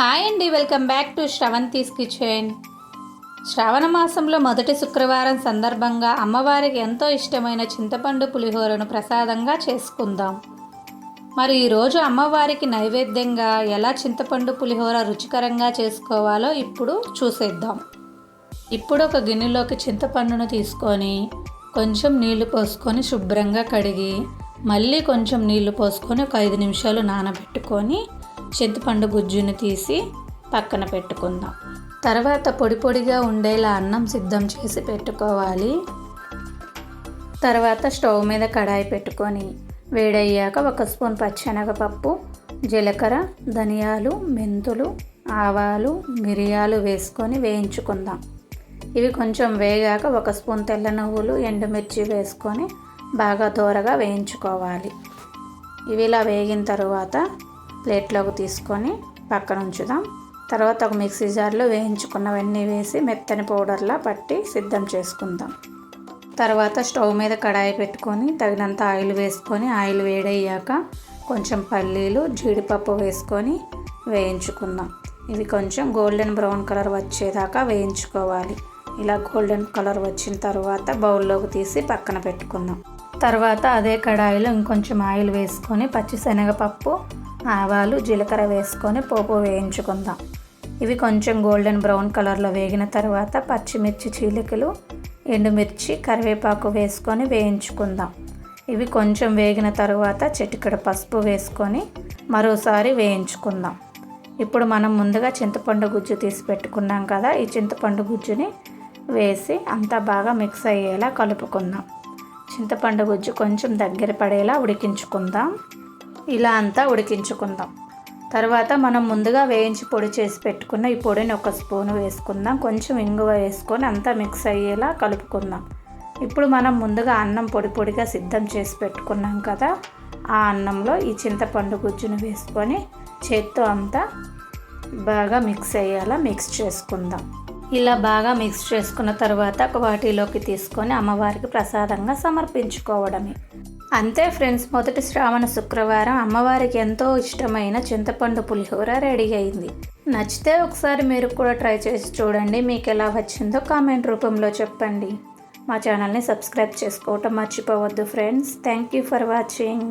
Hi అండి, welcome back to శ్రవంతీస్ kitchen. శ్రావణ మాసంలో మొదటి శుక్రవారం సందర్భంగా అమ్మవారికి ఎంతో ఇష్టమైన చింతపండు పులిహోరను ప్రసాదంగా చేసుకుందాం. మరి ఈరోజు అమ్మవారికి నైవేద్యంగా ఎలా చింతపండు పులిహోర రుచికరంగా చేసుకోవాలో ఇప్పుడు చూసేద్దాం. ఇప్పుడు ఒక గిన్నెలోకి చింతపండును తీసుకొని కొంచెం నీళ్లు పోసుకొని శుభ్రంగా కడిగి మళ్ళీ కొంచెం నీళ్లు పోసుకొని ఒక 5 నిమిషాలు నానబెట్టుకొని చింతపండు గుజ్జుని తీసి పక్కన పెట్టుకుందాం. తర్వాత పొడి పొడిగా ఉండేలా అన్నం సిద్ధం చేసి పెట్టుకోవాలి. తర్వాత స్టవ్ మీద కడాయి పెట్టుకొని వేడయ్యాక 1 స్పూన్ పచ్చెనగపప్పు, జీలకర్ర, ధనియాలు, మెంతులు, ఆవాలు, మిరియాలు వేసుకొని వేయించుకుందాం. ఇవి కొంచెం వేగాక 1 స్పూన్ తెల్ల నువ్వులు, ఎండుమిర్చి వేసుకొని బాగా దోరగా వేయించుకోవాలి. ఇవి ఇలా వేగిన తర్వాత ప్లేట్లోకి తీసుకొని పక్కన ఉంచుదాం. తర్వాత ఒక మిక్సీ జార్లో వేయించుకున్నవన్నీ వేసి మెత్తని పౌడర్లా పట్టి సిద్ధం చేసుకుందాం. తర్వాత స్టవ్ మీద కడాయి పెట్టుకొని తగినంత ఆయిల్ వేసుకొని ఆయిల్ వేడయ్యాక కొంచెం పల్లీలు, జీడిపప్పు వేసుకొని వేయించుకుందాం. ఇవి కొంచెం గోల్డెన్ బ్రౌన్ కలర్ వచ్చేదాకా వేయించుకోవాలి. ఇలా గోల్డెన్ కలర్ వచ్చిన తర్వాత బౌల్లోకి తీసి పక్కన పెట్టుకుందాం. తర్వాత అదే కడాయిలో ఇంకొంచెం ఆయిల్ వేసుకొని పచ్చిశనగపప్పు, ఆవాలు, జీలకర్ర వేసుకొని పోపు వేయించుకుందాం. ఇవి కొంచెం గోల్డెన్ బ్రౌన్ కలర్లో వేగిన తర్వాత పచ్చిమిర్చి చీలికలు, ఎండుమిర్చి, కరివేపాకు వేసుకొని వేయించుకుందాం. ఇవి కొంచెం వేగిన తర్వాత చిటికెడు పసుపు వేసుకొని మరోసారి వేయించుకుందాం. ఇప్పుడు మనం ముందుగా చింతపండు గుజ్జు తీసి పెట్టుకున్నాం కదా, ఈ చింతపండు గుజ్జుని వేసి అంతా బాగా మిక్స్ అయ్యేలా కలుపుకుందాం. చింతపండు గుజ్జు కొంచెం దగ్గర పడేలా ఉడికించుకుందాం. ఇలా అంతా ఉడికించుకుందాం. తర్వాత మనం ముందుగా వేయించి పొడి చేసి పెట్టుకున్న ఈ పొడిని 1 స్పూను వేసుకుందాం. కొంచెం ఇంగువ వేసుకొని అంతా మిక్స్ అయ్యేలా కలుపుకుందాం. ఇప్పుడు మనం ముందుగా అన్నం పొడి పొడిగా సిద్ధం చేసి పెట్టుకున్నాం కదా, ఆ అన్నంలో ఈ చింతపండు గుజ్జును వేసుకొని చేత్తో అంతా బాగా మిక్స్ అయ్యేలా మిక్స్ చేసుకుందాం. ఇలా బాగా మిక్స్ చేసుకున్న తర్వాత ఒక వాటిలోకి తీసుకొని అమ్మవారికి ప్రసాదంగా సమర్పించుకోవడమే. అంతే ఫ్రెండ్స్, మొదటి శ్రావణ శుక్రవారం అమ్మవారికి ఎంతో ఇష్టమైన చింతపండు పులిహోర రెడీ అయింది. నచ్చితే ఒకసారి మీరు కూడా ట్రై చేసి చూడండి. మీకు ఎలా వచ్చిందో కామెంట్ రూపంలో చెప్పండి. మా ఛానల్ని సబ్స్క్రైబ్ చేసుకోవటం మర్చిపోవద్దు friends. Thank you for watching.